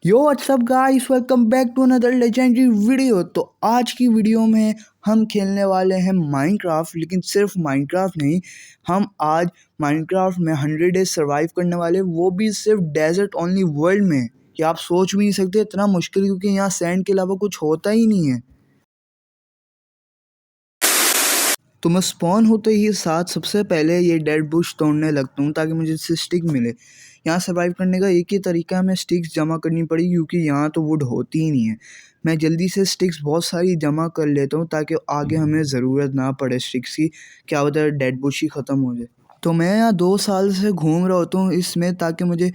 Yo what's up guys, welcome back to another legendary video. तो आज की वीडियो में हम खेलने वाले हैं माइनक्राफ्ट, लेकिन सिर्फ माइनक्राफ्ट नहीं, हम आज माइनक्राफ्ट में 100 डेज सर्वाइव करने वाले, वो भी सिर्फ डेजर्ट ओनली वर्ल्ड में। कि आप सोच भी नहीं सकते इतना मुश्किल, क्योंकि यहाँ सैंड के अलावा कुछ होता ही नहीं है। तो मैं स्पॉन होते ही साथ सबसे पहले ये डेड बुश तोड़ने लगता हूँ ताकि मुझे इससे स्टिक मिले। यहाँ सर्वाइव करने का एक ही तरीका है, हमें स्टिक्स जमा करनी पड़ेगी, क्योंकि यहाँ तो वुड होती ही नहीं है। मैं जल्दी से स्टिक्स बहुत सारी जमा कर लेता हूँ ताकि आगे हमें ज़रूरत ना पड़े स्टिक्स की, क्या होता है डेड बुश ही ख़त्म हो जाए। तो मैं यहाँ 2 साल से घूम रहा होता हूँ इसमें ताकि मुझे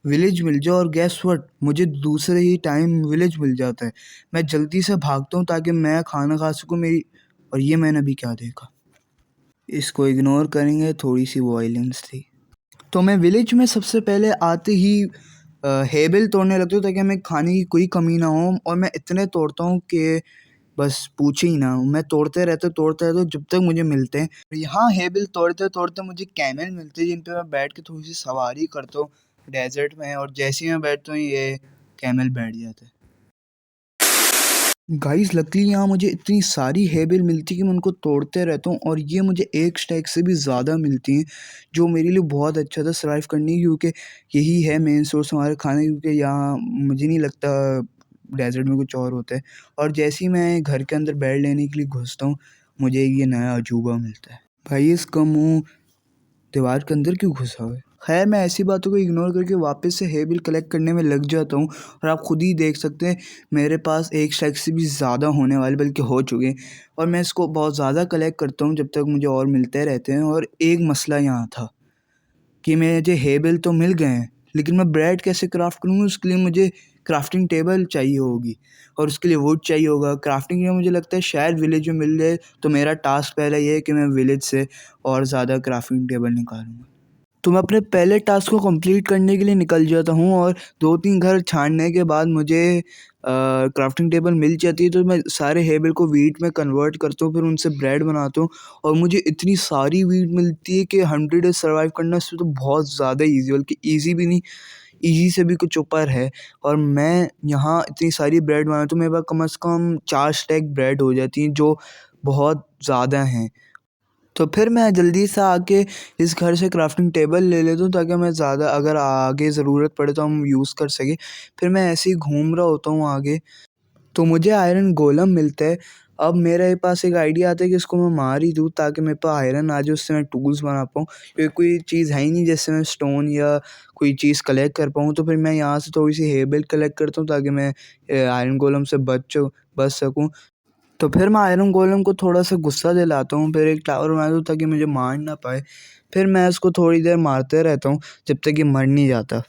विलेज मिल जाए, और गैस व्हाट, मुझे दूसरे ही टाइम विलेज मिल जाता है। मैं जल्दी से भागता हूँ ताकि मैं खाना खा सकूँ मेरी। और ये मैंने अभी क्या देखा, इसको इग्नोर करेंगे, थोड़ी सी वॉयलेंस थी। तो मैं विलेज में सबसे पहले आते ही हेबल तोड़ने लगता हूँ ताकि हमें खाने की कोई कमी ना हो। और मैं इतने तोड़ता हूँ कि बस पूछे ही ना, मैं तोड़ते रहते जब तक मुझे मिलते हैं। यहाँ हेबल तोड़ते तोड़ते मुझे कैमल मिलते हैं, जिन पे मैं बैठ के थोड़ी सी सवारी करता हूँ डेजर्ट में, और जैसे ही मैं बैठता हूँ ये कैमल बैठ जाते हैं। गाइस लकीली यहाँ मुझे इतनी सारी हेबल मिलती है कि मैं उनको तोड़ते रहता हूँ, और ये मुझे एक स्टैक से भी ज़्यादा मिलती हैं, जो मेरे लिए बहुत अच्छा था सर्वाइव करने की, क्योंकि यही है मेन सोर्स हमारे खाने, क्योंकि यहाँ मुझे नहीं लगता डेजर्ट में कुछ और होता है। और जैसे ही मैं घर के अंदर बेड लेने के लिए घुसता हूँ, मुझे ये नया अजूबा मिलता है। भाई इसका मुँह दीवार के अंदर क्यों घुसा हुआ है? खैर मैं ऐसी बातों को इग्नोर करके वापस से हेबिल कलेक्ट करने में लग जाता हूँ, और आप खुद ही देख सकते हैं मेरे पास एक स्टैक से भी ज़्यादा होने वाले, बल्कि हो चुके हैं। और मैं इसको बहुत ज़्यादा कलेक्ट करता हूँ जब तक मुझे और मिलते रहते हैं। और एक मसला यहाँ था कि मुझे हेबल तो मिल गए हैं, लेकिन मैं ब्रेड कैसे क्राफ्ट करूँगा, उसके लिए मुझे क्राफ्टिंग टेबल चाहिए होगी, और उसके लिए वुड चाहिए होगा। क्राफ्टिंग में मुझे लगता है शायद विलेज में मिल जाए, तो मेरा टास्क पहला ये है कि मैं विलेज से और ज़्यादा क्राफ्टिंग टेबल निकालूँगा। तो मैं अपने पहले टास्क को कंप्लीट करने के लिए निकल जाता हूँ, और 2-3 घर छानने के बाद मुझे क्राफ्टिंग टेबल मिल जाती है। तो मैं सारे हेबल को व्हीट में कन्वर्ट करता हूँ, फिर उनसे ब्रेड बनाता हूँ, और मुझे इतनी सारी व्हीट मिलती है कि 100 डेज सर्वाइव करना इससे तो बहुत ज़्यादा ईज़ी, बल्कि ईज़ी भी नहीं, ईज़ी से भी कुछ ऊपर है। और मैं यहाँ इतनी सारी ब्रेड बनाता हूँ, मेरे पास कम से कम 4 स्टैक ब्रेड हो जाती हैं, जो बहुत ज़्यादा हैं। तो फिर मैं जल्दी से आके इस घर से क्राफ्टिंग टेबल ले लेता हूँ ताकि हमें ज़्यादा अगर आगे ज़रूरत पड़े तो हम यूज़ कर सकें। फिर मैं ऐसे ही घूम रहा होता हूँ आगे, तो मुझे आयरन गोलम मिलता है। अब मेरे पास एक आइडिया आता है कि इसको मैं मार ही दूँ ताकि मेरे पास आयरन आ जाए, उससे मैं टूल्स बना पाऊँ, क्योंकि कोई चीज़ है ही नहीं जिससे मैं स्टोन या कोई चीज़ कलेक्ट कर पाऊँ। तो फिर मैं यहाँ से थोड़ी सी हेबल कलेक्ट करता हूँ ताकि मैं आयरन गोलम से बच सकूँ। तो फिर मैं आयरन गोलम को थोड़ा-सा गुस्सा दिलाता हूँ, फिर एक टावर बनाता हूँ ताकि मुझे मार ना पाए। फिर मैं इसको थोड़ी देर मारते रहता हूँ जब तक ये मर नहीं जाता।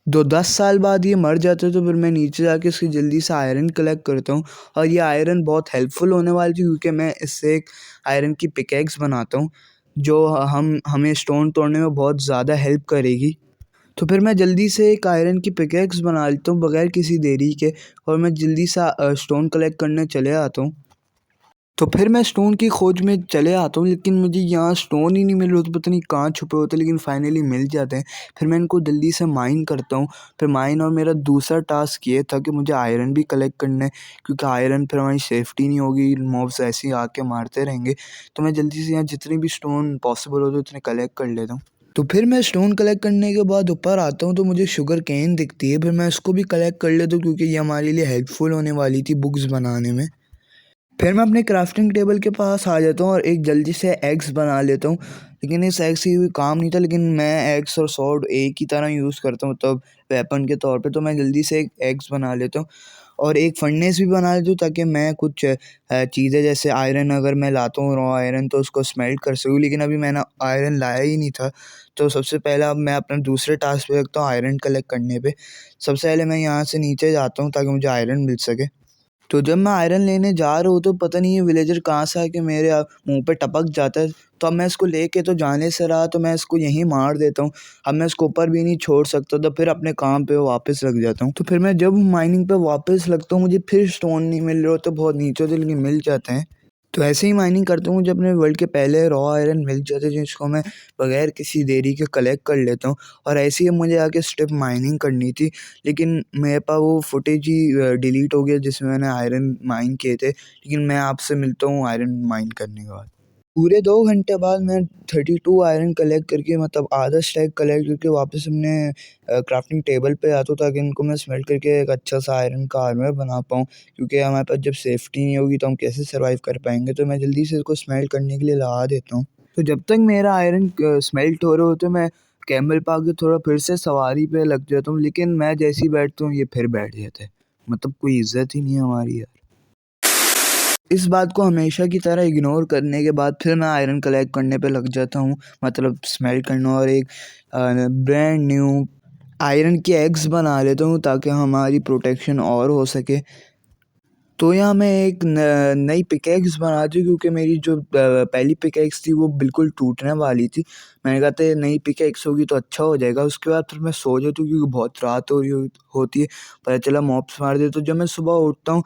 10 साल बाद ये मर जाता है, तो फिर मैं नीचे जाके इसकी जल्दी से आयरन कलेक्ट करता हूँ, और ये आयरन बहुत हेल्पफुल होने वाली थी, क्योंकि मैं इससे एक आयरन की पिकैक्स बनाता हूँ, जो हमें स्टोन तोड़ने में बहुत ज़्यादा हेल्प करेगी। तो फिर मैं जल्दी से एक आयरन की पिकैक्स बना लेता हूँ बगैर किसी देरी के, और मैं जल्दी से स्टोन कलेक्ट करने चले आता हूँ। तो फिर मैं स्टोन की खोज में चले आता हूँ, लेकिन मुझे यहाँ स्टोन ही नहीं मिल रहे होते, पता नहीं कहाँ छुपे होते, लेकिन फाइनली मिल जाते हैं। फिर मैं इनको जल्दी से माइन करता हूँ। फिर माइन, और मेरा दूसरा टास्क ये था कि मुझे आयरन भी कलेक्ट करना है, क्योंकि आयरन फिर हमारी सेफ्टी नहीं होगी, मॉब्स ऐसे ही आके मारते रहेंगे। तो मैं जल्दी से यहाँ जितने भी स्टोन पॉसिबल होते उतने कलेक्ट कर लेता हूँ। तो फिर मैं स्टोन कलेक्ट करने के बाद ऊपर आता हूँ, तो मुझे शुगर केन दिखती है। फिर मैं इसको भी कलेक्ट कर लेता हूँ, क्योंकि ये हमारे लिए हेल्पफुल होने वाली थी बुक्स बनाने में। फिर मैं अपने क्राफ्टिंग टेबल के पास आ जाता हूँ और एक जल्दी से एग्स बना लेता हूँ, लेकिन इस एग्स की भी काम नहीं था, लेकिन मैं एग्स और सॉर्ड एक ही तरह यूज़ करता हूँ, मतलब वेपन के तौर पे। तो मैं जल्दी से एक एग्स बना लेता हूँ, और एक फर्नेस भी बना लेता हूँ ताकि मैं कुछ चीज़ें जैसे आयरन अगर मैं लाता हूँ रॉ आयरन, तो उसको स्मेल्ट कर सकूँ। लेकिन अभी मैंने आयरन लाया ही नहीं था, तो सबसे पहले अब मैं अपना दूसरे टास्क पे रखता हूँ आयरन कलेक्ट करने पे। सबसे पहले मैं यहाँ से नीचे जाता हूँ ताकि मुझे आयरन मिल सके। तो जब मैं आयरन लेने जा रहा हूँ, तो पता नहीं ये विलेजर कहाँ से आके मेरे मुँह पे टपक जाता है। तो अब मैं इसको लेके तो जाने से रहा, तो मैं इसको यहीं मार देता हूँ। अब मैं इसको ऊपर भी नहीं छोड़ सकता, तो फिर अपने काम पे वापस लग जाता हूँ। तो फिर मैं जब माइनिंग पे वापस लगता हूँ, मुझे फिर स्टोन नहीं मिल रहे होते, बहुत नीचे होते, लेकिन मिल जाते हैं। तो ऐसे ही माइनिंग करता हूँ जब मैं वर्ल्ड के पहले रॉ आयरन मिल जाते हैं जिसको मैं बगैर किसी देरी के कलेक्ट कर लेता हूँ। और ऐसे ही मुझे आगे स्टेप माइनिंग करनी थी, लेकिन मेरे पास वो फुटेज ही डिलीट हो गया जिसमें मैंने आयरन माइन किए थे। लेकिन मैं आपसे मिलता हूँ आयरन माइन करने के बाद। पूरे 2 घंटे बाद मैं 32 आयरन कलेक्ट करके, मतलब आधा स्टैक कलेक्ट करके वापस अपने क्राफ्टिंग टेबल पे आता हूँ, ताकि इनको मैं स्मेल्ट करके एक अच्छा सा आयरन का आर्मर बना पाऊँ। क्योंकि हमारे पास जब सेफ्टी नहीं होगी तो हम कैसे सर्वाइव कर पाएंगे। तो मैं जल्दी से इसको स्मेल्ट करने के लिए लगा देता हूँ। तो जब तक मेरा आयरन स्मेल्ट हो रहा होता है, मैं कैमल पे आके थोड़ा फिर से सवारी पे लग जाता हूँ। लेकिन मैं जैसे ही बैठता हूँ ये फिर बैठ जाते हैं, मतलब कोई इज्जत ही नहीं है हमारी यार। इस बात को हमेशा की तरह इग्नोर करने के बाद फिर मैं आयरन कलेक्ट करने पे लग जाता हूँ, मतलब स्मेल्ट करना, और एक ब्रांड न्यू आयरन की एग्स बना लेता हूँ ताकि हमारी प्रोटेक्शन और हो सके। तो यहाँ मैं एक नई पिकैक्स बनाती हूँ, क्योंकि मेरी जो पहली पिकैक्स थी वो बिल्कुल टूटने वाली थी। मैंने कहा था नई पिकैक्स होगी तो अच्छा हो जाएगा। उसके बाद फिर मैं सो जाती हूँ क्योंकि बहुत रात हो रही होती है। पता चला मॉब्स मार दिए। तो जब मैं सुबह उठता हूँ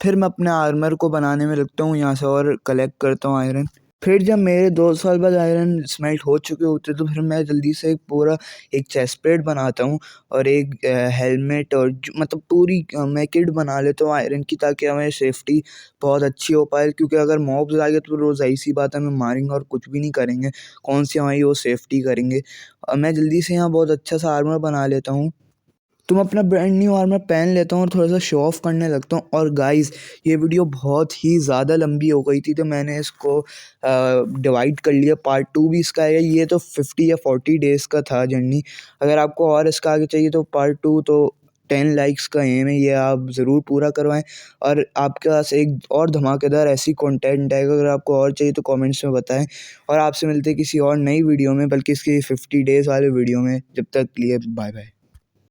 फिर मैं अपने आर्मर को बनाने में लगता हूँ यहाँ से और कलेक्ट करता हूँ आयरन। फिर जब मेरे 2 साल बाद आयरन स्मेल्ट हो चुके होते तो फिर मैं जल्दी से एक पूरा एक चेस्ट प्लेट बनाता हूँ और एक हेलमेट, और मतलब पूरी मैं किट बना लेता हूँ आयरन की, ताकि हमें सेफ्टी बहुत अच्छी हो पाए। क्योंकि अगर मॉब्स आ गए तो रोज़ ज़ाहिर-सी बात है हमें मारेंगे और कुछ भी नहीं करेंगे। कौन सी हमारी वो सेफ्टी करेंगे। मैं जल्दी से यहाँ बहुत अच्छा सा आर्मर बना लेता हूँ। तो मैं अपना ब्रांड न्यू आर्मर पहन लेता हूँ और थोड़ा-सा शो ऑफ करने लगता हूँ। और गाइज़, ये वीडियो बहुत ही ज़्यादा लंबी हो गई थी तो मैंने इसको डिवाइड कर लिया। पार्ट 2 भी इसका है। ये तो 50 या 40 डेज़ का था जर्नी। अगर आपको और इसका आगे चाहिए तो पार्ट 2 तो 10 लाइक्स का एम है, ये आप ज़रूर पूरा करवाएँ। और आपके पास एक और धमाकेदार ऐसी कंटेंट है, अगर आपको और चाहिए तो कमेंट्स में बताएँ। और आपसे मिलते हैं किसी और नई वीडियो में, बल्कि इसकी 50 डेज़ वाले वीडियो में। जब तक के लिए बाय बाय।